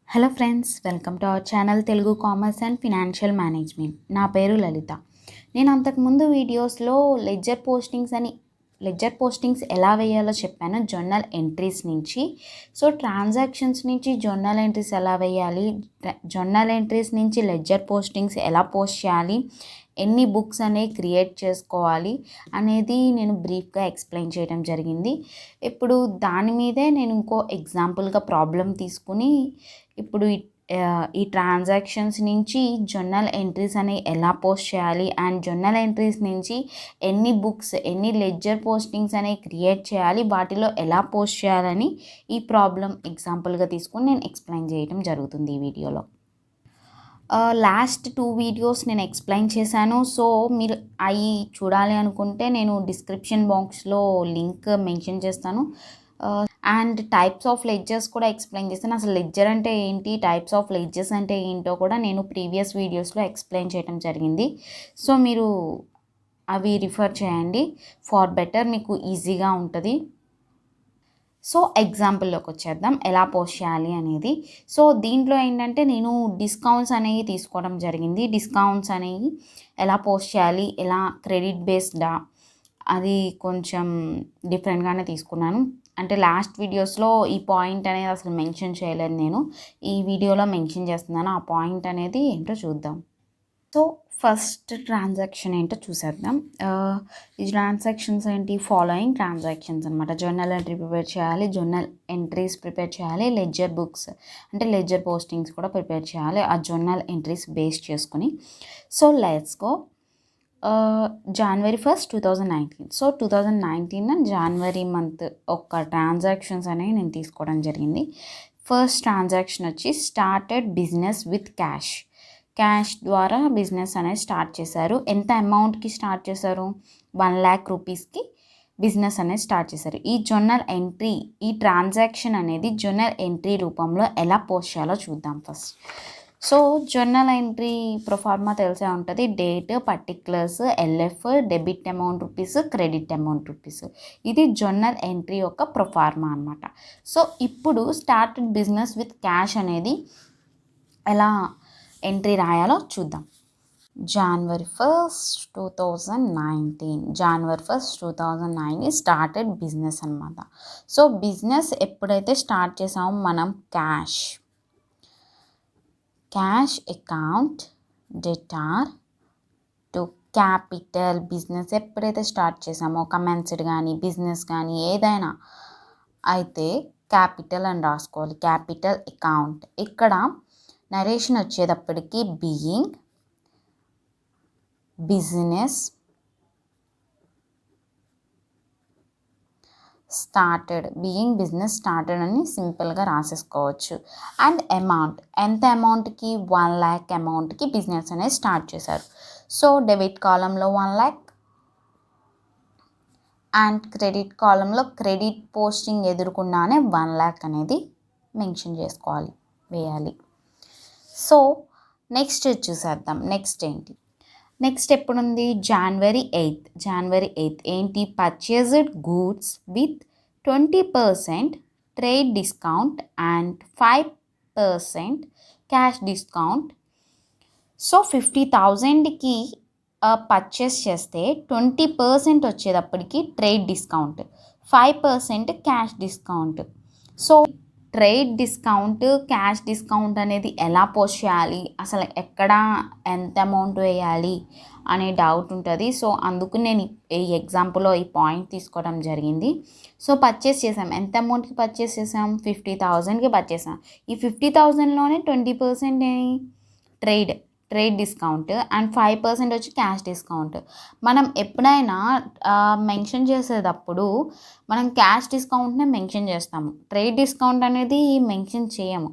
Hello friends, welcome to our channel Telugu commerce and financial management. నా పేరు లలిత. నేను అంతకుముందు వీడియోస్లో లెడ్జర్ పోస్టింగ్స్ ఎలా వేయాలో చెప్పాను, జర్నల్ ఎంట్రీస్ నుంచి. సో ట్రాన్సాక్షన్స్ నుంచి జర్నల్ ఎంట్రీస్ ఎలా వేయాలి, జర్నల్ ఎంట్రీస్ నుంచి లెడ్జర్ పోస్టింగ్స్ ఎలా పోస్ట్ చేయాలి, ఎన్ని బుక్స్ అనేవి క్రియేట్ చేసుకోవాలి అనేది నేను బ్రీఫ్గా ఎక్స్ప్లెయిన్ చేయడం జరిగింది. ఇప్పుడు దాని మీదే నేను ఇంకో ఎగ్జాంపుల్గా ప్రాబ్లం తీసుకుని ఇప్పుడు ఈ ట్రాన్సాక్షన్స్ నుంచి జర్నల్ ఎంట్రీస్ అనేవి ఎలా పోస్ట్ చేయాలి అండ్ జర్నల్ ఎంట్రీస్ నుంచి ఎన్ని బుక్స్, ఎన్ని లెడ్జర్ పోస్టింగ్స్ అనేవి క్రియేట్ చేయాలి, వాటిలో ఎలా పోస్ట్ చేయాలని ఈ ప్రాబ్లం ఎగ్జాంపుల్గా తీసుకుని నేను ఎక్స్ప్లెయిన్ చేయడం జరుగుతుంది ఈ వీడియోలో. లాస్ట్ 2 వీడియోస్ నేను ఎక్స్ప్లెయిన్ చేశాను. సో మీరు అవి చూడాలి అనుకుంటే నేను డిస్క్రిప్షన్ బాక్స్లో లింక్ మెన్షన్ చేస్తాను. అండ్ టైప్స్ ఆఫ్ లెడ్జర్స్ కూడా ఎక్స్ప్లెయిన్ చేస్తాను. అసలు లెడ్జర్ అంటే ఏంటి, టైప్స్ ఆఫ్ లెడ్జర్స్ అంటే ఏంటో కూడా నేను ప్రీవియస్ వీడియోస్లో ఎక్స్ప్లెయిన్ చేయడం జరిగింది. సో మీరు అవి రిఫర్ చేయండి, ఫార్ బెటర్ మీకు ఈజీగా ఉంటుంది. సో ఎగ్జాంపుల్లోకి వచ్చేద్దాం, ఎలా పోస్ట్ చేయాలి అనేది. సో దీంట్లో ఏంటంటే నేను డిస్కౌంట్స్ అనేవి తీసుకోవడం జరిగింది. డిస్కౌంట్స్ అనేవి ఎలా పోస్ట్ చేయాలి, ఎలా క్రెడిట్ బేస్డా, అది కొంచెం డిఫరెంట్గానే తీసుకున్నాను. అంటే లాస్ట్ వీడియోస్లో ఈ పాయింట్ అనేది అసలు మెన్షన్ చేయలేదు, నేను ఈ వీడియోలో మెన్షన్ చేస్తున్నాను. ఆ పాయింట్ అనేది ఏంటో చూద్దాం. సో ఫస్ట్ ట్రాన్సాక్షన్ ఏంటో చూసేద్దాం. ఈ ట్రాన్సాక్షన్స్ ఏంటి, ఫాలోయింగ్ ట్రాన్సాక్షన్స్ అనమాట. జర్నల్ ఎంట్రీ ప్రిపేర్ చేయాలి, జర్నల్ ఎంట్రీస్ ప్రిపేర్ చేయాలి, లెడ్జర్ బుక్స్ అంటే లెడ్జర్ పోస్టింగ్స్ కూడా ప్రిపేర్ చేయాలి ఆ జర్నల్ ఎంట్రీస్ బేస్ చేసుకుని. So let's go. January 1st 2019. So 2019 January month ఒక ట్రాన్సాక్షన్స్ అనేవి నేను తీసుకోవడం జరిగింది. ఫస్ట్ ట్రాన్సాక్షన్ వచ్చి స్టార్టెడ్ బిజినెస్ విత్ క్యాష్ ద్వారా బిజినెస్ అనేది స్టార్ట్ చేశారు. ఎంత అమౌంట్కి స్టార్ట్ చేశారు, 1 lakh రూపీస్కి బిజినెస్ అనేది స్టార్ట్ చేశారు. ఈ జర్నల్ ఎంట్రీ, ఈ ట్రాన్సాక్షన్ అనేది జర్నల్ ఎంట్రీ రూపంలో ఎలా పోస్ట్ చేయాలో చూద్దాం first. So journal entry proforma తెలిసే ఉంటుంది. Date, particulars, LF, debit amount rupees, credit amount rupees. ఇది జర్నల్ ఎంట్రీ యొక్క ప్రొఫార్మా అనమాట. సో ఇప్పుడు స్టార్టెడ్ బిజినెస్ విత్ క్యాష్ అనేది ఎలా ఎంట్రీ రాయాలో చూద్దాం. January 1st 2019 స్టార్టెడ్ బిజినెస్ అనమాట. సో బిజినెస్ ఎప్పుడైతే స్టార్ట్ చేసామో మనం cash account debtor to capital. Business ఎప్పుడైతే స్టార్ట్ చేసామో, కమెన్స్డ్ కానీ బిజినెస్ కానీ ఏదైనా అయితే క్యాపిటల్ అని రాసుకోవాలి, క్యాపిటల్ అకౌంట్. ఇక్కడ నరేషన్ వచ్చేటప్పటికి బీయింగ్ బిజినెస్ స్టార్టెడ్ అని సింపుల్గా రాసేసుకోవచ్చు. అండ్ అమౌంట్, ఎంత అమౌంట్కి, 1 lakh అమౌంట్కి బిజినెస్ అనేది స్టార్ట్ చేశారు. సో డెబిట్ కాలంలో 1 lakh అండ్ క్రెడిట్ కాలంలో క్రెడిట్ పోస్టింగ్ ఎదుర్కొన్నానే 1 lakh అనేది మెన్షన్ చేసుకోవాలి, వేయాలి. సో నెక్స్ట్ చూసేద్దాం. నెక్స్ట్ ఎప్పుడుంది, January 8th ఏంటి, purchased goods with 20% trade discount and 5% cash discount. So 50,000కి పర్చేస్ చేస్తే 20% వచ్చేటప్పటికి trade discount, 5% cash discount. So trade discount, cash discount అనేది ఎలా పోస్ట్ చేయాలి, అసలు ఎక్కడ ఎంత అమౌంట్ వేయాలి అనే డౌట్ ఉంటుంది. సో అందుకు నేను ఈ ఎగ్జాంపుల్లో ఈ పాయింట్ తీసుకోవడం జరిగింది. సో పర్చేస్ చేసాం, ఎంత అమౌంట్కి పర్చేస్ చేసాం, 50,000కి పర్చేస్ చేసాం. ఈ 50,000లోనే 20% ట్రేడ్ డిస్కౌంట్ అండ్ 5% వచ్చి క్యాష్ డిస్కౌంట్. మనం ఎప్పుడైనా మెన్షన్ చేసేటప్పుడు మనం క్యాష్ డిస్కౌంట్నే మెన్షన్ చేస్తాము, ట్రేడ్ డిస్కౌంట్ అనేది మెన్షన్ చేయము.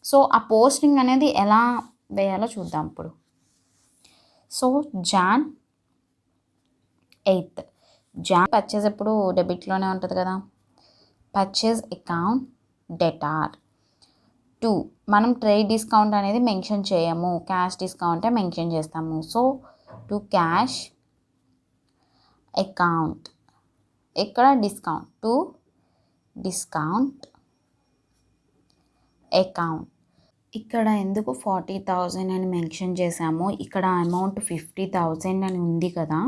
సో ఆ పోస్టింగ్ అనేది ఎలా వేయాలో చూద్దాం ఇప్పుడు. సో Jan 8th పర్చేజ్ ఎప్పుడు డెబిట్లోనే ఉంటుంది కదా. పర్చేజ్ అకౌంట్ డెటార్ 2 మనం ట్రేడ్ డిస్కౌంట్ అనేది మెన్షన్ చేయము, క్యాష్ డిస్కౌంటే మెన్షన్ చేస్తాము. సో టు క్యాష్ అకౌంట్, ఇక్కడ డిస్కౌంట్, టు డిస్కౌంట్ అకౌంట్. ఇక్కడ ఎందుకు 40,000 అని మెన్షన్ చేశాము, ఇక్కడ అమౌంట్ 50,000 అని ఉంది కదా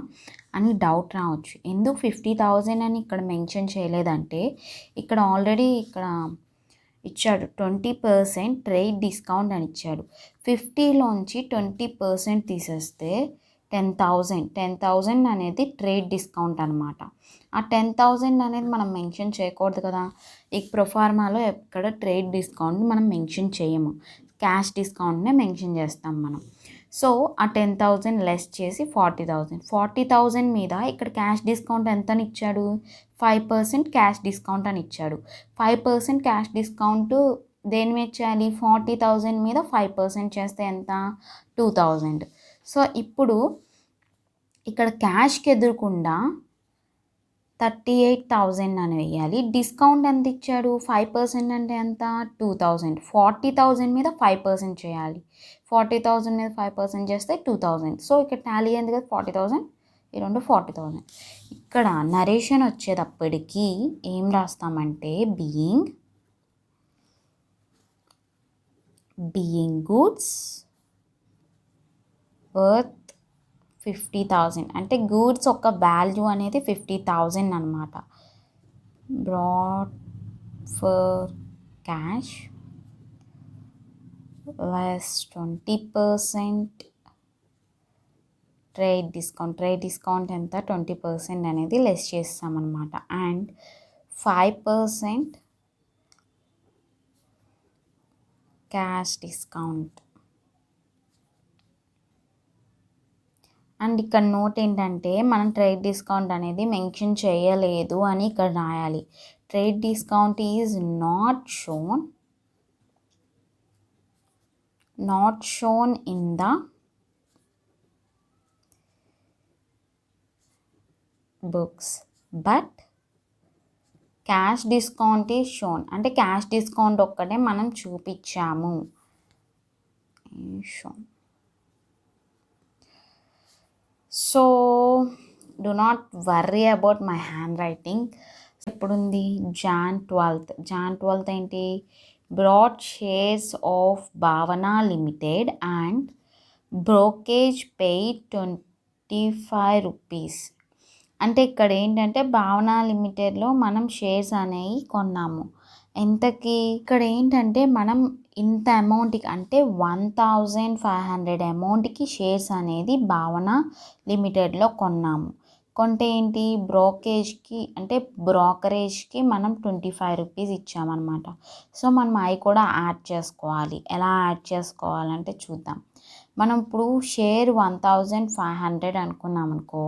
అని డౌట్ రావచ్చు. ఎందుకు 50,000 అని ఇక్కడ మెన్షన్ చేయలేదంటే, ఇక్కడ ఆల్రెడీ ఇక్కడ ఇచ్చాడు 20% ట్రేడ్ డిస్కౌంట్ అని ఇచ్చాడు. 50లోంచి 20% తీసేస్తే 10,000 అనేది ట్రేడ్ డిస్కౌంట్ అనమాట. ఆ 10,000 అనేది మనం మెన్షన్ చేయకూడదు కదా. ఈ ప్రొఫార్మాలో ఎక్కడ ట్రేడ్ డిస్కౌంట్ మనం మెన్షన్ చేయము, క్యాష్ డిస్కౌంట్నే మెన్షన్ చేస్తాం మనం. సో ఆ 10,000 లెస్ చేసి 40,000 మీద ఇక్కడ క్యాష్ డిస్కౌంట్ ఎంతని ఇచ్చాడు, 5% క్యాష్ డిస్కౌంట్ అని ఇచ్చాడు. 5% క్యాష్ డిస్కౌంట్ దేని మీద చేయాలి, 40,000 మీద 5% చేస్తే ఎంత, 2,000. సో ఇప్పుడు ఇక్కడ క్యాష్కి ఎదురకుండా 38,000 అని వేయాలి. డిస్కౌంట్ ఎంత ఇచ్చాడు, 5% అంటే ఎంత, 2,000. 40,000 మీద 5% చేయాలి. 40,000 మీద 5% చేస్తే 2,000. సో ఇక్కడ టాలీ అయింది కదా 40,000, ఈ రెండు 40,000. ఇక్కడ నరేషన్ వచ్చేటప్పటికి ఏం రాస్తామంటే బీయింగ్ గూడ్స్ వర్త్ 50,000 అంటే గూడ్స్ యొక్క వాల్యూ అనేది 50,000 అనమాట. Brought for cash less 20% trade discount ఎంత, 20% అనేది లెస్ చేస్తామన్నమాట. And 5% cash discount. అండ్ ఇక్కడ నోట్ ఏంటంటే, మనం ట్రేడ్ డిస్కౌంట్ అనేది మెన్షన్ చేయలేదు అని ఇక్కడ రాయాలి. Trade discount is not shown in the books but cash discount is shown. అంటే క్యాష్ డిస్కౌంట్ ఒక్కటే మనం చూపించాము. Shown. So do not worry about my handwriting. ఎప్పుడుంది, Jan 12th ఏంటి, బ్రాడ్ షేర్స్ ఆఫ్ భావన లిమిటెడ్ అండ్ బ్రోకేజ్ పెయిడ్ 25 రూపీస్. అంటే ఇక్కడ ఏంటంటే భావన లిమిటెడ్లో మనం షేర్స్ అనేవి కొన్నాము. ఎంతకి, ఇక్కడ ఏంటంటే మనం ఇంత అమౌంట్కి అంటే 1,500 అమౌంట్కి షేర్స్ అనేది భావన లిమిటెడ్లో కొన్నాము. కొంటే ఏంటి, బ్రోకరేజ్కి మనం 25 రూపీస్ ఇచ్చామన్నమాట. సో మనం అవి కూడా యాడ్ చేసుకోవాలి. ఎలా యాడ్ చేసుకోవాలంటే చూద్దాం. మనం ఇప్పుడు షేర్ 1,500 అనుకున్నాం అనుకో,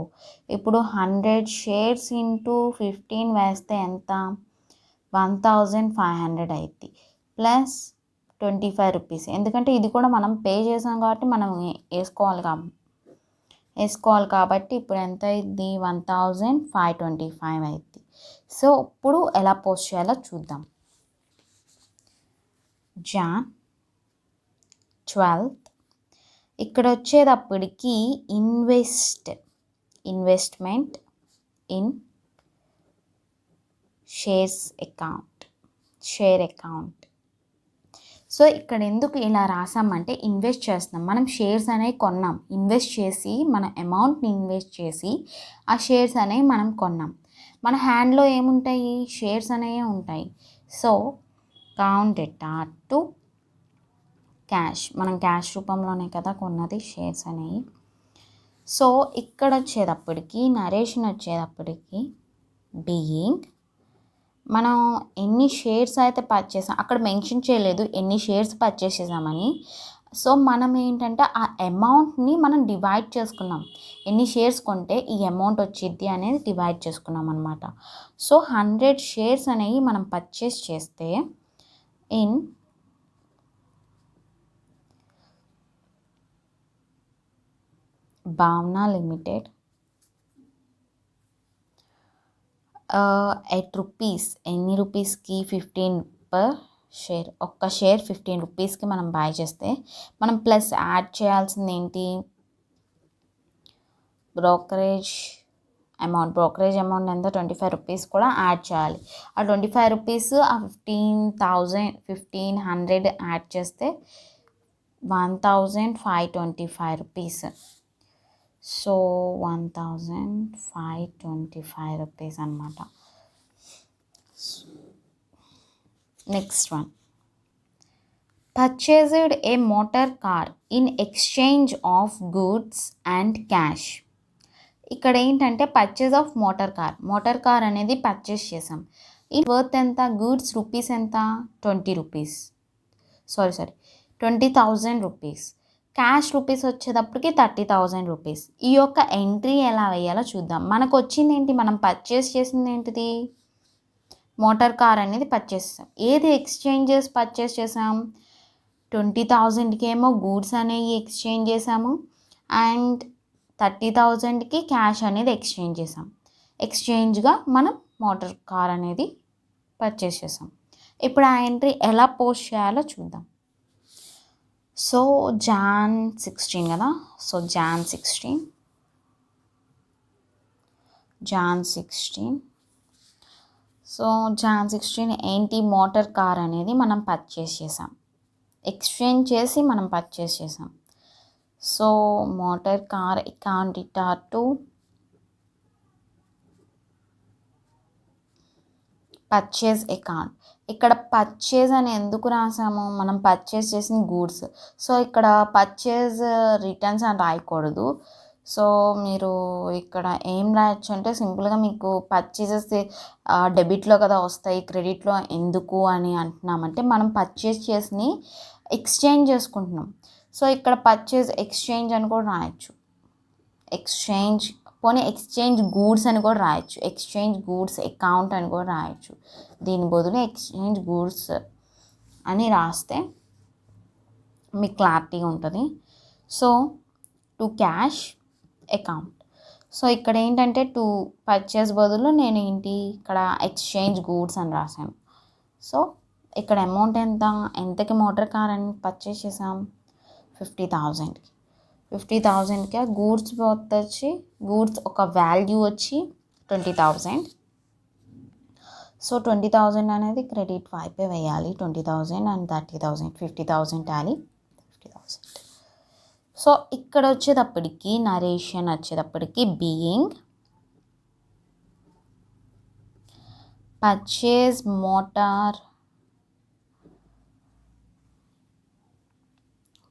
ఇప్పుడు 100 షేర్స్ ఇంటూ 15 వేస్తే ఎంత, 1,500 అవుతుంది ప్లస్ 25 రూపీస్. ఎందుకంటే ఇది కూడా మనం పే చేసాం కాబట్టి మనం వేసుకోవాలి కాబట్టి ఇప్పుడు ఎంత అయింది, 1,525 అవుతుంది. సో ఇప్పుడు ఎలా పోస్ట్ చేయాలో చూద్దాం. Jan 12th ఇక్కడ వచ్చేటప్పటికి investment in share account. So ఇక్కడ ఎందుకు ఇలా రాసామంటే, ఇన్వెస్ట్ చేస్తున్నాం, మనం షేర్స్ అనేవి కొన్నాం, ఇన్వెస్ట్ చేసి మన అమౌంట్ని ఇన్వెస్ట్ చేసి ఆ షేర్స్ అనేవి మనం కొన్నాం. మన హ్యాండ్లో ఏముంటాయి, షేర్స్ అనేవి ఉంటాయి. So count it to cash, మనం క్యాష్ రూపంలోనే కదా కొన్నది షేర్స్ అనేవి. సో ఇక్కడ వచ్చేటప్పటికి నరేషన్ వచ్చేటప్పటికి బీయింగ్, మనం ఎన్ని షేర్స్ అయితే పర్చేస్ అక్కడ మెన్షన్ చేయలేదు ఎన్ని షేర్స్ పర్చేస్ చేసామని. సో మనం ఏంటంటే ఆ అమౌంట్ని మనం డివైడ్ చేసుకున్నాం, ఎన్ని షేర్స్ కొంటే ఈ అమౌంట్ వచ్చిద్ది అనేది డివైడ్ చేసుకున్నాం అనమాట. సో 100 షేర్స్ అనేవి మనం పర్చేస్ చేస్తే ఇన్ భావన లిమిటెడ్ ఎట్ రూపీస్, ఎన్ని రూపీస్కి, 15 పర్ షేర్. ఒక్క షేర్ 15 రూపీస్కి మనం బై చేస్తే మనం ప్లస్ యాడ్ చేయాల్సింది ఏంటి, బ్రోకరేజ్ అమౌంట్, బ్రోకరేజ్ అమౌంట్ ఎంత 25 రూపీస్ కూడా యాడ్ చేయాలి. ఆ 25 రూపీస్ ఆ 1500 యాడ్ చేస్తే 1525 రూపీస్. సో 1525 రూపీస్ అనమాట. Next one, purchased A motor car in exchange of goods and cash. ఇక్కడ ఏంటంటే పర్చేజ్ ఆఫ్ మోటార్ కార్ అనేది పర్చేస్ చేసాం. ఈ వర్త్ ఎంత, గూడ్స్ రూపీస్ ఎంత 20 rupees, sorry 20,000 rupees. Cash rupees వచ్చేటప్పటికి 30,000 రూపీస్. ఈ యొక్క ఎంట్రీ ఎలా వేయాలో చూద్దాం. మనకు వచ్చింది ఏంటి, మనం పర్చేస్ చేసింది ఏంటిది, మోటార్ కార్ అనేది పర్చేస్ చేసాం. ఏది ఎక్స్చేంజెస్ పర్చేస్ చేసాం, 20,000కి ఏమో గూడ్స్ అనేవి ఎక్స్చేంజ్ చేసాము అండ్ 30,000కి క్యాష్ అనేది ఎక్స్చేంజ్ చేసాం. ఎక్స్చేంజ్గా మనం మోటార్ కార్ అనేది పర్చేస్ చేసాం. ఇప్పుడు ఆ ఎంట్రీ ఎలా పోస్ట్ చేయాలో చూద్దాం. సో Jan 16 కదా, సో Jan 16 సో Jan 16 ఏంటి, మోటార్ కార్ అనేది మనం పర్చేస్ చేసాం, ఎక్స్చేంజ్ చేసి మనం పర్చేస్ చేసాం. So motor car account to purchase account. ఇక్కడ పర్చేజ్ అని ఎందుకు రాసాము, మనం పర్చేజ్ చేసిన గూడ్స్. సో ఇక్కడ పర్చేజ్ రిటర్న్స్ అని రాయకూడదు. సో మీరు ఇక్కడ ఏం రాయొచ్చు అంటే సింపుల్గా మీకు పర్చేజెస్ డెబిట్లో కదా వస్తాయి, క్రెడిట్లో ఎందుకు అని అంటున్నామంటే మనం పర్చేజ్ చేసి ఎక్స్చేంజ్ చేసుకుంటున్నాం. సో ఇక్కడ పర్చేజ్ ఎక్స్చేంజ్ అని కూడా రాయొచ్చు, ఎక్స్చేంజ్ ఎక్స్చేంజ్ గూడ్స్ అని కూడా రాయొచ్చు, ఎక్స్చేంజ్ గూడ్స్ అకౌంట్ అని కూడా రాయొచ్చు. దీని బదులు ఎక్స్చేంజ్ గూడ్స్ అని రాస్తే మీకు క్లారిటీగా ఉంటుంది. So to cash account. So ఇక్కడ ఏంటంటే టు పర్చేస్ బదులు నేను ఇక్కడ ఎక్స్చేంజ్ గూడ్స్ అని రాశాను. సో ఇక్కడ అమౌంట్ ఎంతకి మోటార్ కార్ అని పర్చేస్ చేసాం, 50,000కి. 50,000కి గూడ్స్ వచ్చి గూడ్స్ ఒక వాల్యూ వచ్చి 20,000. సో 20,000 అనేది క్రెడిట్ వైపే వేయాలి, 20,000 అండ్ 30,000, 50,000 టాలీ 50,000. సో ఇక్కడ వచ్చేటప్పటికి నరేషన్ వచ్చేటప్పటికి బీయింగ్ పర్చేజ్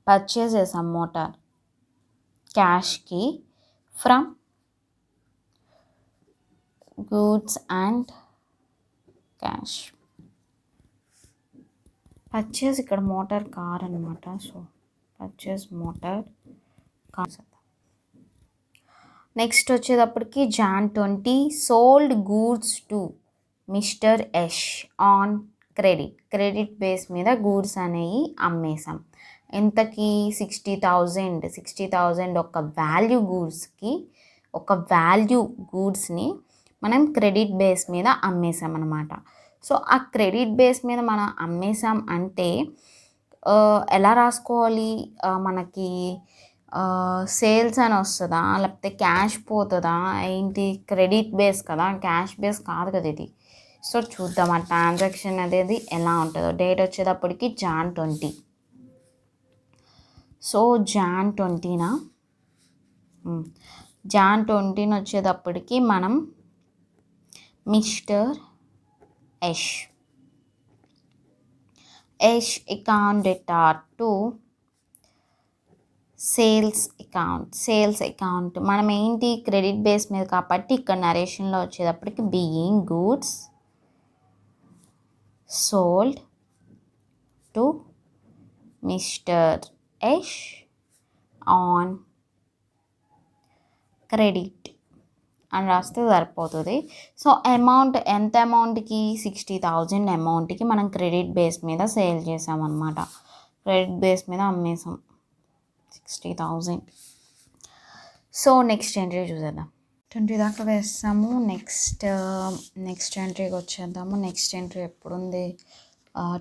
పర్చేజ్ చేసాం మోటార్ క్యాష్కి from goods and cash. Purchase ఇక్కడ మోటార్ కార్ అనమాట. So purchase motor car. Next వచ్చేటప్పటికి Jan 20 sold goods to mister Yash on credit base మీద గూడ్స్ అనేవి అమ్మేసాం. ఎంతకి 60,000 ఒక వాల్యూ గూడ్స్ని మనం క్రెడిట్ బేస్ మీద అమ్మేసాం అనమాట. సో ఆ క్రెడిట్ బేస్ మీద మనం అమ్మేసాం అంటే ఎలా రాసుకోవాలి, మనకి సేల్స్ అని వస్తుందా లేకపోతే క్యాష్ పోతుందా ఏంటి, క్రెడిట్ బేస్ కదా, క్యాష్ బేస్ కాదు కదా ఇది. సో చూద్దాం ఆ ట్రాన్సాక్షన్ అనేది ఎలా ఉంటుందో. డేట్ వచ్చేటప్పటికి Jan 20. సో Jan 20 వచ్చేటప్పటికి మనం mister Yash account to sales account. మనం ఏంటి క్రెడిట్ బేస్ మీద కాబట్టి ఇక్కడ నరేషన్లో వచ్చేటప్పటికి being goods sold to mister Yash on credit అని రాస్తే సరిపోతుంది. సో ఎంత అమౌంట్కి 60,000 అమౌంట్కి మనం క్రెడిట్ బేస్ మీద సేల్ చేసామన్నమాట, క్రెడిట్ బేస్ మీద అమ్మేసాం 60,000. సో నెక్స్ట్ ఎంట్రీ చూసేద్దాం. 20 దాకా వేస్తాము. నెక్స్ట్ ఎంట్రీకి వచ్చేద్దాము. నెక్స్ట్ ఎంట్రీ ఎప్పుడు ఉంది,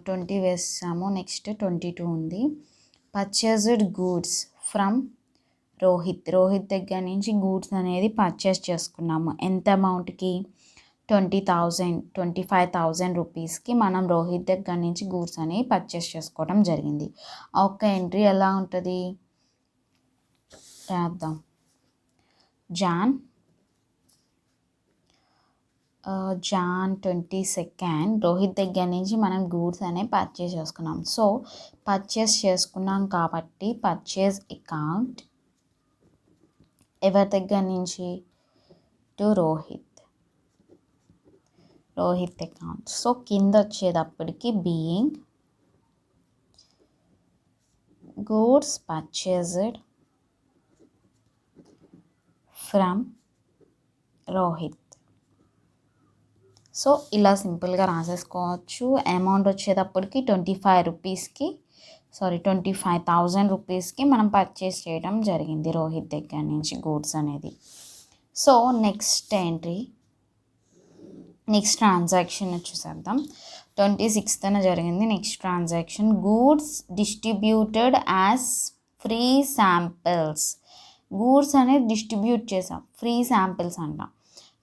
20 వేస్తాము. నెక్స్ట్ 22 ఉంది. పర్చేజ్డ్ గూడ్స్ ఫ్రమ్ రోహిత్ దగ్గర నుంచి గూడ్స్ అనేది పర్చేస్ చేసుకున్నాము. ఎంత అమౌంట్కి? 25,000 రూపీస్కి మనం రోహిత్ దగ్గర నుంచి గూడ్స్ అనేవి పర్చేస్ చేసుకోవడం జరిగింది. ఆ ఒక్క ఎంట్రీ ఎలా ఉంటుంది రాద్దాం. జాన్ 22 రోహిత్ దగ్గర నుంచి మనం గూడ్స్ అనేవి పర్చేస్ చేసుకున్నాం. సో పర్చేస్ చేసుకున్నాం కాబట్టి పర్చేస్ అకౌంట్ ఎవరి దగ్గర నుంచి? To Rohit account. సో కింద వచ్చేటప్పటికి being goods purchased from Rohit. So ఇలా సింపుల్గా రాసేసుకోవచ్చు. అమౌంట్ వచ్చేటప్పటికి 25,000 రూపీస్కి మనం పర్చేస్ చేయడం జరిగింది రోహిత్ దగ్గర నుంచి గూడ్స్ అనేది. సో నెక్స్ట్ ట్రాన్సాక్షన్ చూసేద్దాం. 26న జరిగింది next transaction. Goods distributed as free samples. Goods అనేది డిస్ట్రిబ్యూట్ చేసాం, ఫ్రీ శాంపిల్స్ అంట.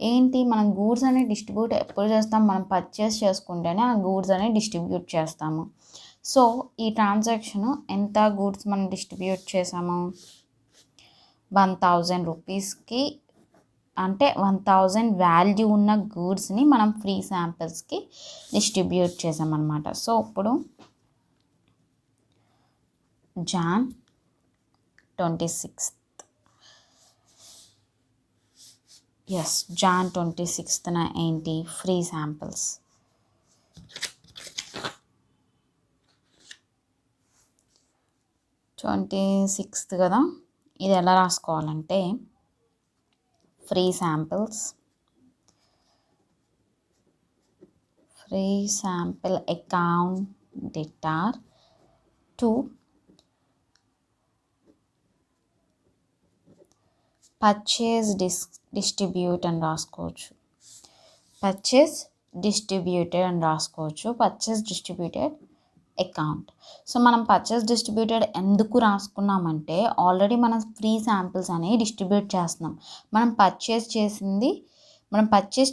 ఏంటి, మనం గూడ్స్ అనేది డిస్ట్రిబ్యూట్ ఎప్పుడు చేస్తాం? మనం పర్చేస్ చేసుకుంటేనే ఆ గూడ్స్ అనేది డిస్ట్రిబ్యూట్ చేస్తాము. సో ఈ ట్రాన్సాక్షన్ ఎంత గూడ్స్ మనం డిస్ట్రిబ్యూట్ చేసాము? 1,000 రూపీస్కి, అంటే 1,000 వాల్యూ ఉన్న గూడ్స్ని మనం ఫ్రీ శాంపిల్స్కి డిస్ట్రిబ్యూట్ చేసామన్నమాట. సో ఇప్పుడు జాన్ 26th జాన్ 26న ఏంటి? Free samples. 26th కదా, ఇది ఎలా రాసుకోవాలంటే free sample account debtor to purchase distribute అని రాసుకోవచ్చు. Purchase distributed account. సో మనం పర్చేస్ డిస్ట్రిబ్యూటెడ్ ఎందుకు రాసుకున్నామంటే ఆల్రెడీ మనం ఫ్రీ శాంపిల్స్ అనేవి డిస్ట్రిబ్యూట్ చేస్తున్నాం. మనం పర్చేస్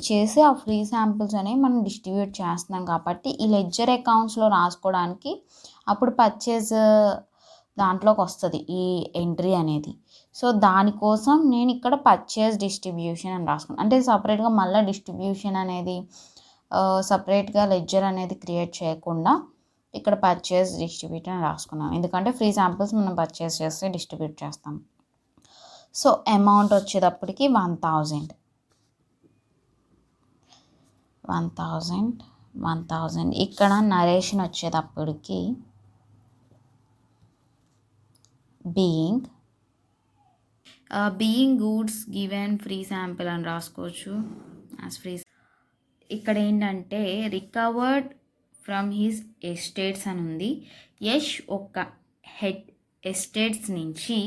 చేసి ఆ ఫ్రీ శాంపిల్స్ అనేవి మనం డిస్ట్రిబ్యూట్ చేస్తున్నాం కాబట్టి ఈ లెడ్జర్ అకౌంట్స్లో రాసుకోవడానికి అప్పుడు పర్చేస్ దాంట్లోకి వస్తుంది ఈ ఎంట్రీ అనేది. సో దానికోసం నేను ఇక్కడ పర్చేస్ డిస్ట్రిబ్యూషన్ అని రాసుకున్నాను. అంటే సపరేట్గా మళ్ళీ డిస్ట్రిబ్యూషన్ అనేది సపరేట్గా లెడ్జర్ అనేది క్రియేట్ చేయకుండా ఇక్కడ పర్చేస్ డిస్ట్రిబ్యూట్ అని రాసుకున్నాం. ఎందుకంటే ఫ్రీ శాంపిల్స్ మనం పర్చేస్ చేస్తే డిస్ట్రిబ్యూట్ చేస్తాం. సో అమౌంట్ వచ్చేటప్పటికి 1,000. ఇక్కడ నరేషన్ వచ్చేటప్పటికి being goods given free sample అని రాసుకోవచ్చు. ఇక్కడ ఏంటంటే రికవర్డ్ ఫ్రమ్ హిస్ ఎస్టేట్స్ అని ఉంది. యష్ ఒక హెడ్ ఎస్టేట్స్ నుంచి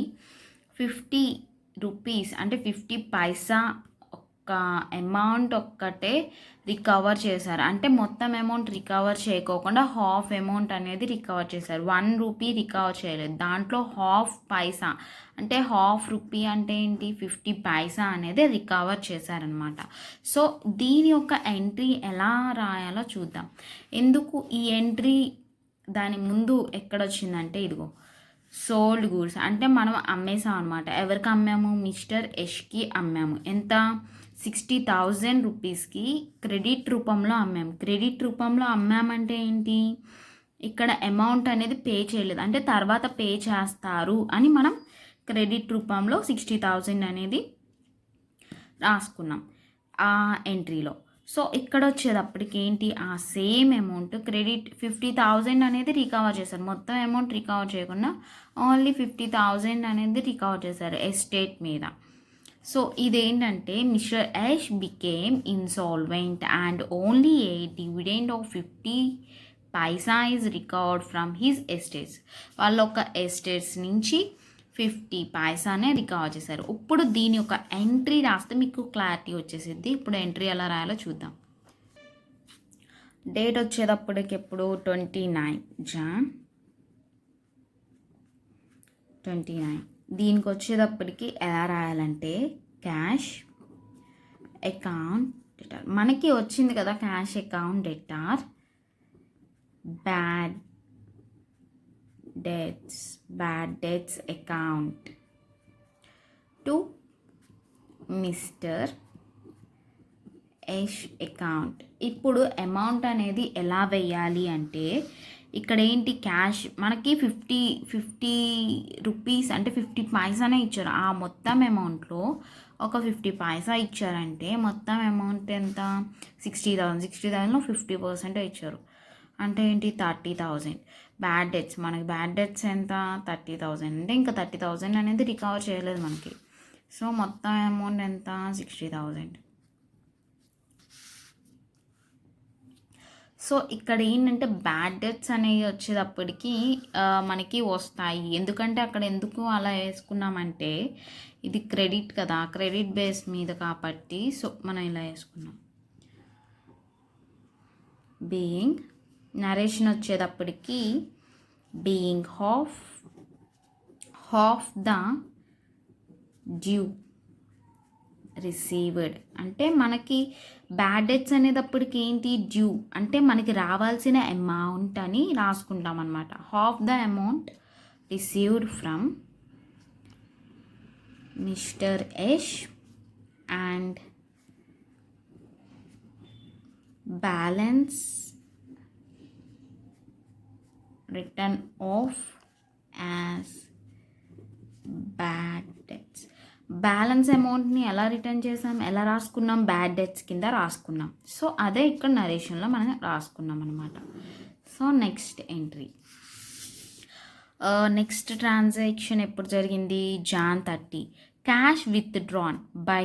50 రూపీస్ అంటే 50 పైసా ఒక్క అమౌంట్ ఒక్కటే రికవర్ చేశారు. అంటే మొత్తం అమౌంట్ రికవర్ చేయకోకుండా హాఫ్ అమౌంట్ అనేది రికవర్ చేశారు. 1 రూపీ రికవర్ చేయలేదు, దాంట్లో హాఫ్ పైసా అంటే హాఫ్ రూపీ అంటే ఏంటి 50 పైసా అనేది రికవర్ చేశారనమాట. సో దీని యొక్క ఎంట్రీ ఎలా రాయాలో చూద్దాం. ఎందుకు ఈ ఎంట్రీ దాని ముందు ఎక్కడొచ్చిందంటే ఇదిగో సోల్డ్ గూడ్స్ అంటే మనం అమ్మేసాం అనమాట. ఎవరికి అమ్మాము? మిస్టర్ యష్కి అమ్మాము. ఎంత? 60,000 రూపీస్కి క్రెడిట్ రూపంలో అమ్మాము. క్రెడిట్ రూపంలో అమ్మామంటే ఏంటి, ఇక్కడ అమౌంట్ అనేది పే చేయలేదు, అంటే తర్వాత పే చేస్తారు అని మనం క్రెడిట్ రూపంలో 60,000 అనేది రాసుకున్నాం ఆ ఎంట్రీలో. సో ఇక్కడ వచ్చేటప్పటికి ఏంటి, ఆ సేమ్ అమౌంట్ క్రెడిట్ 50,000 అనేది రికవర్ చేశారు. మొత్తం అమౌంట్ రికవర్ చేయకుండా ఓన్లీ 50,000 అనేది రికవర్ చేశారు ఎస్టేట్ మీద. సో ఇదేంటంటే mister Yash became insolvent and only A dividend of 50 Paisa is recovered from his estates. వాళ్ళ ఒక ఎస్టేట్స్ నుంచి 50 పైసానే రికవర్ చేశారు. ఇప్పుడు దీని యొక్క ఎంట్రీ రాస్తే మీకు క్లారిటీ వచ్చేసిద్ది. ఇప్పుడు ఎంట్రీ ఎలా రాయాలో చూద్దాం. డేట్ వచ్చేటప్పటికి ఎప్పుడు 29 జాన్ 29. దీనికి వచ్చేటప్పటికి ఎలా రాయాలంటే క్యాష్ అకౌంట్ డెటార్, మనకి వచ్చింది కదా cash account debtor bad debts account to mister Yash account. ఇప్పుడు అమౌంట్ అనేది ఎలా వేయాలి అంటే ఇక్కడ ఏంటి క్యాష్ మనకి 50 రూపీస్ అంటే 50 పైసానే ఇచ్చారు. ఆ మొత్తం అమౌంట్లో ఒక 50 పైసా ఇచ్చారంటే మొత్తం అమౌంట్ ఎంత 60,000లో 50% ఇచ్చారు అంటే ఏంటి 30,000. బ్యాడ్ డెట్స్ మనకి బ్యాడ్ డెట్స్ ఎంత 30,000 అంటే ఇంకా 30,000 అనేది రికవర్ చేయలేదు మనకి. సో మొత్తం అమౌంట్ ఎంత 60,000. సో ఇక్కడ ఏంటంటే బ్యాడ్ డెట్స్ అనేవి వచ్చేటప్పటికి మనకి వస్తాయి. ఎందుకంటే అక్కడ ఎందుకు అలా వేసుకున్నామంటే ఇది క్రెడిట్ కదా, క్రెడిట్ బేస్ మీద కాబట్టి సో మనం ఇలా వేసుకున్నాం. బీయింగ్ నరేషన్ వచ్చేటప్పటికి being half the due received అంటే మనకి బ్యాడ్ డెట్స్ అనేటప్పటికి ఏంటి డ్యూ అంటే మనకి రావాల్సిన అమౌంట్ అని రాసుకుంటాం అనమాట. Half the amount received from mister Yash and balance return off as bad debts. Balance అమౌంట్ని ఎలా రిటర్న్ చేసాం, ఎలా రాసుకున్నాం, బ్యాడ్ డెట్స్ కింద రాసుకున్నాం. సో అదే ఇక్కడ నరేషన్లో మనం రాసుకున్నాం అనమాట. So next entry, next transaction ఎప్పుడు జరిగింది Jan 30. Cash withdrawn by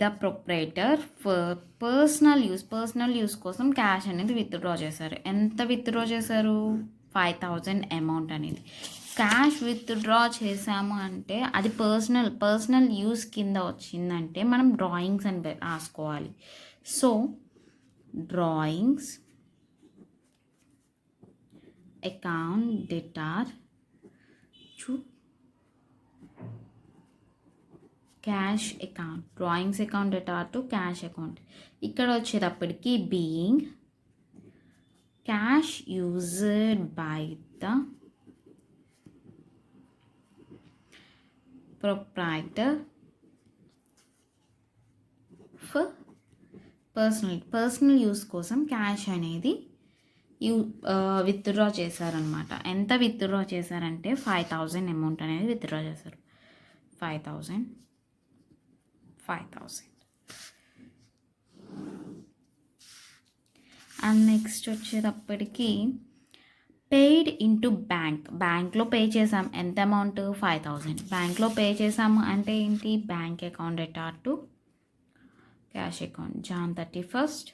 the proprietor for personal use కోసం క్యాష్ అనేది విత్డ్రా చేశారు. ఎంత విత్డ్రా చేశారు 5,000 అమౌంట్ అనేది. క్యాష్ విత్డ్రా చేసాము అంటే అది పర్సనల్ యూస్ కింద వచ్చిందంటే మనం డ్రాయింగ్స్ అని రాసుకోవాలి. So drawings account debtor to cash account, drawings account debtor to cash account. ఇక్కడ వచ్చేటప్పటికి being cash used by the proprietor for personal use కోసం క్యాష్ అనేది విత్డ్రా చేశారనమాట. ఎంత విత్డ్రా చేశారంటే 5,000 అమౌంట్ అనేది విత్డ్రా చేశారు. 5,000 అండ్ నెక్స్ట్ వచ్చేటప్పటికి పెయిడ్ ఇంటూ బ్యాంక్లో పే చేసాం. ఎంత అమౌంట్ 5,000 బ్యాంక్లో పే చేసాము అంటే ఏంటి bank account debtor to cash account. Jan 31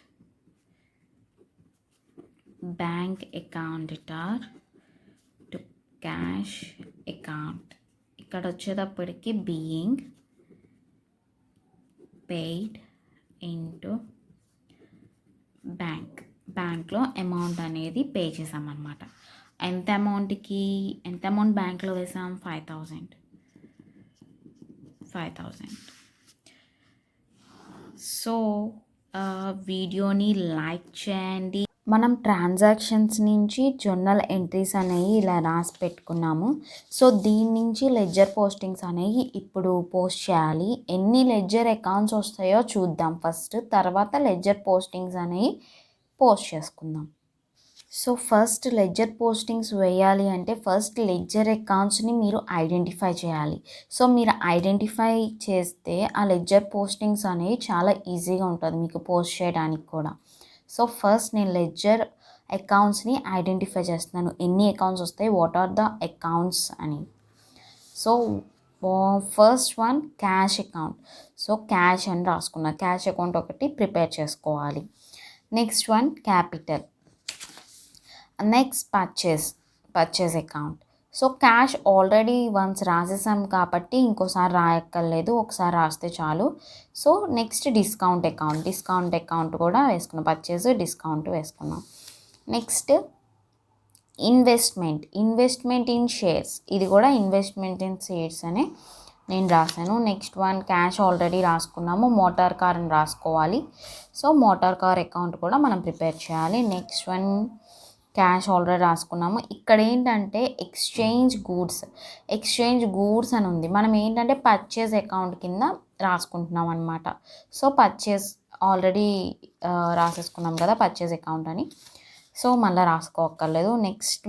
bank account debtor to cash account. ఇక్కడ వచ్చేటప్పటికి బీయింగ్ పెయిడ్ ఇంటూ బ్యాంక్లో అమౌంట్ అనేది పే చేసామన్నమాట. ఎంత అమౌంట్ బ్యాంక్లో వేసాం 5,000. సో వీడియోని లైక్ చేయండి. మనం ట్రాన్సాక్షన్స్ నుంచి జర్నల్ ఎంట్రీస్ అనేవి ఇలా రాసి పెట్టుకున్నాము. సో దీని నుంచి లెడ్జర్ పోస్టింగ్స్ అనేవి ఇప్పుడు పోస్ట్ చేయాలి. ఎన్ని లెడ్జర్ అకౌంట్స్ వస్తాయో చూద్దాం ఫస్ట్, తర్వాత లెడ్జర్ పోస్టింగ్స్ అనేవి పోస్ట్ చేసుకుందాం. సో ఫస్ట్ లెడ్జర్ పోస్టింగ్స్ వేయాలి అంటే ఫస్ట్ లెడ్జర్ అకౌంట్స్ని మీరు ఐడెంటిఫై చేయాలి. సో మీరు ఐడెంటిఫై చేస్తే ఆ లెడ్జర్ పోస్టింగ్స్ అనేవి చాలా ఈజీగా ఉంటుంది మీకు పోస్ట్ చేయడానికి కూడా. సో ఫస్ట్ నేను లెడ్జర్ అకౌంట్స్ని ఐడెంటిఫై చేస్తున్నాను, ఎన్ని అకౌంట్స్ వస్తాయి, వాట్ ఆర్ ద అకౌంట్స్ అని. So first one cash account. So cash అని రాసుకున్నా, క్యాష్ అకౌంట్ ఒకటి ప్రిపేర్ చేసుకోవాలి. Next one capital. Next purchase account. So cash already once రాసేసాం కాబట్టి ఇంకోసారి రాయక్కర్లేదు, ఒకసారి రాస్తే చాలు. సో నెక్స్ట్ డిస్కౌంట్ అకౌంట్ కూడా వేసుకున్నాం, పర్చేస్ డిస్కౌంట్ వేసుకున్నాం. నెక్స్ట్ ఇన్వెస్ట్మెంట్ ఇన్ షేర్స్, ఇది కూడా ఇన్వెస్ట్మెంట్ ఇన్ షేర్స్ అని నేను రాశాను. నెక్స్ట్ వన్ క్యాష్ ఆల్రెడీ రాసుకున్నాము, మోటార్ కార్ అని రాసుకోవాలి. సో మోటార్ కార్ అకౌంట్ కూడా మనం ప్రిపేర్ చేయాలి. నెక్స్ట్ వన్ క్యాష్ ఆల్రెడీ రాసుకున్నాము. ఇక్కడ ఏంటంటే ఎక్స్చేంజ్ గూడ్స్ అని ఉంది. మనం ఏంటంటే పర్చేజ్ అకౌంట్ కింద రాసుకుంటున్నాం అనమాట. సో పర్చేజ్ ఆల్రెడీ రాసేసుకున్నాం కదా పర్చేజ్ అకౌంట్ అని, సో మళ్ళీ రాసుకోక్కర్లేదు. నెక్స్ట్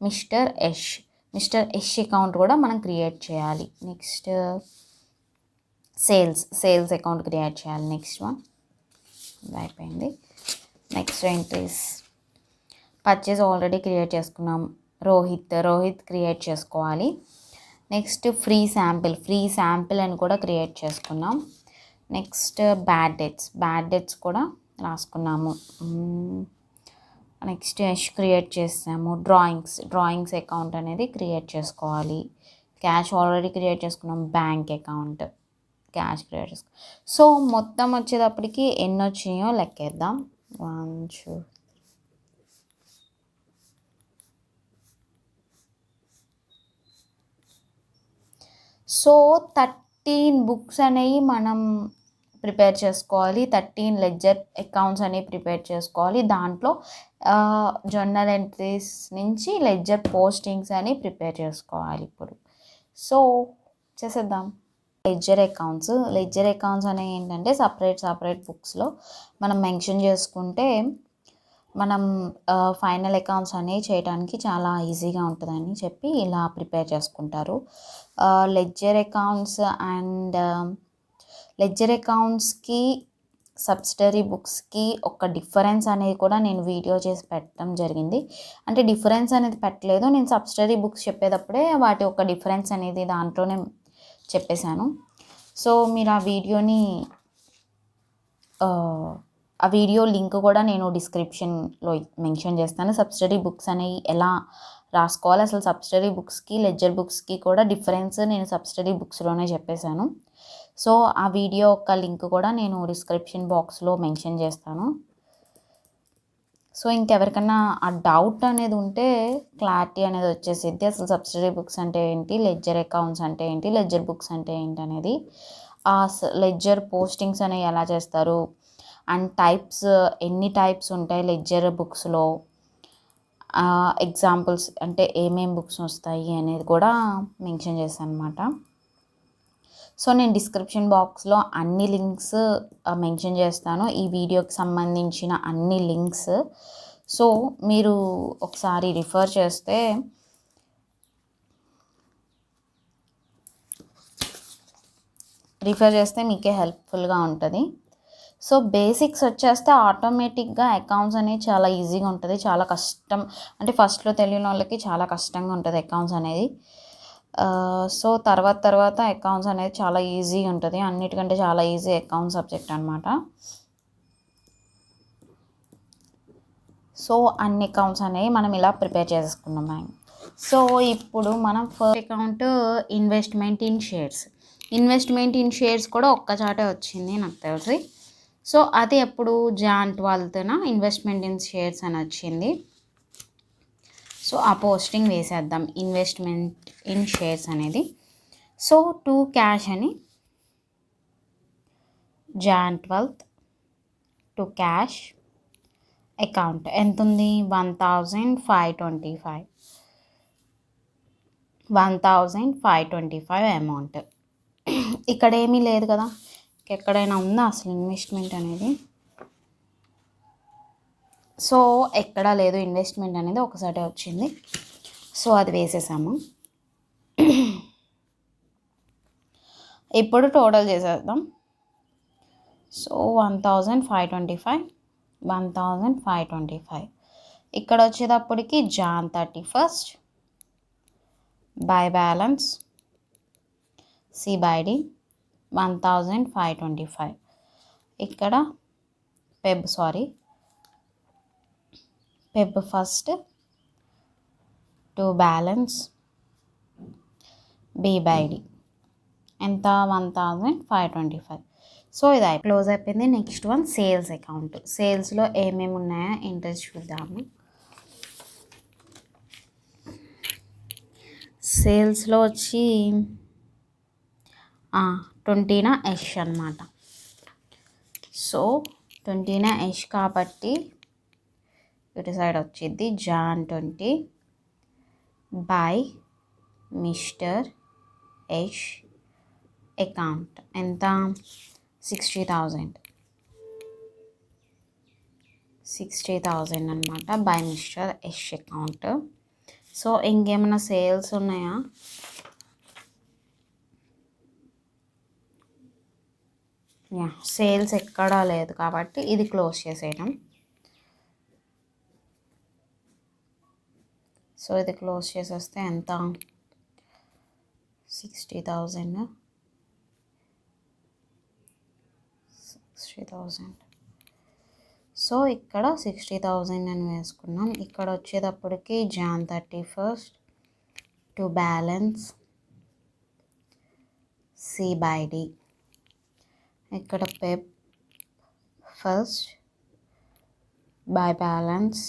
మిస్టర్ యష్ అకౌంట్ కూడా మనం క్రియేట్ చేయాలి. నెక్స్ట్ సేల్స్ అకౌంట్ క్రియేట్ చేయాలి. నెక్స్ట్ వన్ అయిపోయింది. Next entries purchase already create చేసుకున్నాం. రోహిత్ క్రియేట్ చేసుకోవాలి. నెక్స్ట్ ఫ్రీ శాంపిల్ అని కూడా క్రియేట్ చేసుకున్నాం. నెక్స్ట్ బ్యాడ్ డెట్స్ కూడా రాసుకున్నాము. నెక్స్ట్ యష్ క్రియేట్ చేసాము. డ్రాయింగ్స్ అకౌంట్ అనేది క్రియేట్ చేసుకోవాలి. క్యాష్ ఆల్రెడీ క్రియేట్ చేసుకున్నాం. బ్యాంక్ అకౌంట్ క్యాష్ క్రియేట్ చేసుకున్నాం. సో మొత్తం వచ్చేటప్పటికి ఎన్ని వచ్చినాయో లెక్కేద్దాం. 1 2 సో 13 బుక్స్ అనేవి మనం ప్రిపేర్ చేసుకోవాలి. 13 లెడ్జర్ అకౌంట్స్ అనేవి ప్రిపేర్ చేసుకోవాలి. దాంట్లో జర్నల్ ఎంట్రీస్ నుంచి లెడ్జర్ పోస్టింగ్స్ అని ప్రిపేర్ చేసుకోవాలి ఇప్పుడు. సో చేసేద్దాం. లెడ్జర్ అకౌంట్స్ అనేవి ఏంటంటే సపరేట్ బుక్స్లో మనం మెన్షన్ చేసుకుంటే మనం ఫైనల్ అకౌంట్స్ అనేవి చేయడానికి చాలా ఈజీగా ఉంటుందని చెప్పి ఇలా ప్రిపేర్ చేసుకుంటారు. లెడ్జర్ అకౌంట్స్కి సబ్సిడరీ బుక్స్కి ఒక డిఫరెన్స్ అనేది కూడా నేను వీడియో చేసి పెట్టడం జరిగింది. అంటే డిఫరెన్స్ అనేది పెట్టలేదు, నేను సబ్సిడరీ బుక్స్ చెప్పేటప్పుడే వాటి ఒక డిఫరెన్స్ అనేది దాంట్లోనే చెప్పేశాను. సో మీరు ఆ వీడియో లింక్ కూడా నేను డిస్క్రిప్షన్లో మెన్షన్ చేస్తాను. సబ్సిడరీ బుక్స్ అనేవి ఎలా రాసుకోవాలి, అసలు సబ్సిడరీ బుక్స్కి లెడ్జర్ బుక్స్కి కూడా డిఫరెన్స్ నేను సబ్సిడరీ బుక్స్లోనే చెప్పేశాను. సో ఆ వీడియో యొక్క లింక్ కూడా నేను డిస్క్రిప్షన్ బాక్స్లో మెన్షన్ చేస్తాను. సో ఇంకెవరికన్నా ఆ డౌట్ అనేది ఉంటే క్లారిటీ అనేది వచ్చేసిద్ది. అసలు సబ్సిడరీ బుక్స్ అంటే ఏంటి, లెడ్జర్ అకౌంట్స్ అంటే ఏంటి, లెడ్జర్ బుక్స్ అంటే ఏంటి అనేది, ఆ లెడ్జర్ పోస్టింగ్స్ అనేవి ఎలా చేస్తారు అండ్ ఎన్ని టైప్స్ ఉంటాయి లెడ్జర్ బుక్స్లో, ఎగ్జాంపుల్స్ అంటే ఏమేం బుక్స్ వస్తాయి అనేది కూడా మెన్షన్ చేశాను అనమాట. సో నేను డిస్క్రిప్షన్ బాక్స్లో అన్ని లింక్స్ మెన్షన్ చేస్తాను, ఈ వీడియోకి సంబంధించిన అన్ని లింక్స్. సో మీరు ఒకసారి రిఫర్ చేస్తే మీకే హెల్ప్ఫుల్గా ఉంటుంది. సో బేసిక్స్ వచ్చేస్తే ఆటోమేటిక్గా అకౌంట్స్ అనేది చాలా ఈజీగా ఉంటుంది. చాలా కష్టం అంటే ఫస్ట్లో తెలియని వాళ్ళకి చాలా కష్టంగా ఉంటుంది అకౌంట్స్ అనేది. సో తర్వాత అకౌంట్స్ అనేది చాలా ఈజీగా ఉంటుంది. అన్నిటికంటే చాలా ఈజీ అకౌంట్ సబ్జెక్ట్ అనమాట. సో అన్ని అకౌంట్స్ అనేవి మనం ఇలా ప్రిపేర్ చేసుకున్నాం. సో ఇప్పుడు మనం first account investment in shares కూడా ఒక్కచాటే వచ్చింది నాకు తెలిసి. సో అది ఎప్పుడు Jan 12న ఇన్వెస్ట్మెంట్ ఇన్ షేర్స్ అని వచ్చింది. సో ఆ పోస్టింగ్ వేసేద్దాం ఇన్వెస్ట్మెంట్ ఇన్ షేర్స్ అనేది. సో టు క్యాష్ అని Jan 12th to cash account ఎంత ఉంది, 1525 అమౌంట్. ఇక్కడ ఏమీ లేదు కదా, ఎక్కడైనా ఉందా అసలు ఇన్వెస్ట్మెంట్ అనేది? సో ఎక్కడా లేదు ఇన్వెస్ట్మెంట్ అనేది, ఒకసారి వచ్చింది. సో అది వేసేసాము. ఇప్పుడు టోటల్ చేసేద్దాం. సో 1525 ఇక్కడ వచ్చేటప్పటికి Jan 31st by balance CBD 1525. ఇక్కడ Feb 1st to balance BD ఎంత 1525. సో ఇది క్లోజ్ అయిపోయింది. Next one sales account. సేల్స్లో ఏమేమి ఉన్నాయో ఎంట్రీస్ చూద్దాము. సేల్స్లో వచ్చి 20న యష్ అనమాట. సో 20న యష్ కాబట్టి ఇటు సైడ్ వచ్చింది Jan 20 by mister Yash account ఎంత 60,000 అనమాట by mister Yash account. So ఇంకేమైనా సేల్స్ ఉన్నాయా? సేల్స్ ఎక్కడా లేదు కాబట్టి ఇది క్లోజ్ చేసేయడం. సో ఇది క్లోజ్ చేసేస్తే ఎంత 60,000 సో ఇక్కడ 60,000 అని వేసుకున్నాం. ఇక్కడ వచ్చేటప్పటికి Jan 31st to balance C/D. ఇక్కడ Pep first by balance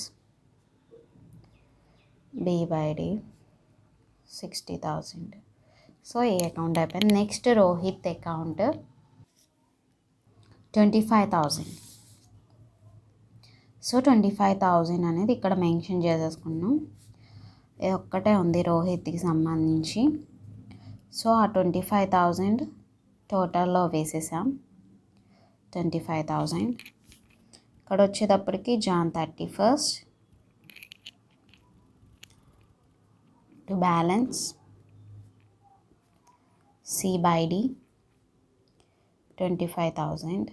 B/D 60,000. So ఈ అకౌంట్ అయిపోయింది. Next Rohit account 25,000. సో 25,000 అనేది ఇక్కడ మెన్షన్ చేసేసుకున్నాం. ఇది ఒక్కటే ఉంది రోహిత్కి సంబంధించి. సో ఆ 25,000 టోటల్లో వేసేసాం. 25,000 ఇక్కడ వచ్చేటప్పటికి Jan 31st to balance C/D 25,000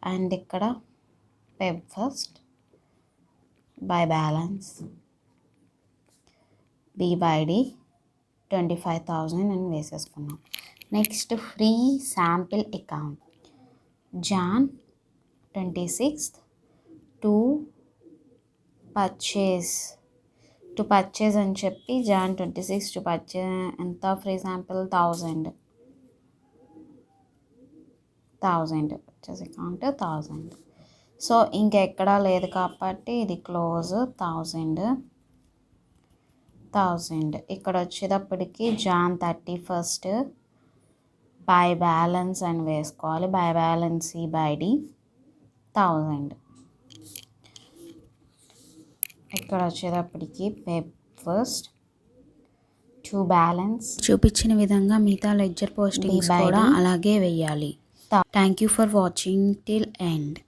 and ఇక్కడ Pep first by balance B/D 25,000 అని వేసేసుకున్నాం. Next free sample account Jan 26th to purchase అని చెప్పి జాన్ 26 టు పర్చేజ్ ఎంత free sample 1000 purchase account 1000. So ఇంకెక్కడా లేదు కాబట్టి ఇది క్లోజ్ 1000. ఇక్కడ వచ్చేటప్పటికి జాన్ 31st బై బ్యాలెన్స్ అని వేసుకోవాలి. By balance C/D 1000. ఇక్కడ వచ్చేటప్పటికి పెప్ ఫస్ట్ టు బ్యాలెన్స్ చూపించిన విధంగా మిగతా లెడ్జర్ పోస్టింగ్స్ కూడా అలాగే వేయాలి. Thank you for watching till end.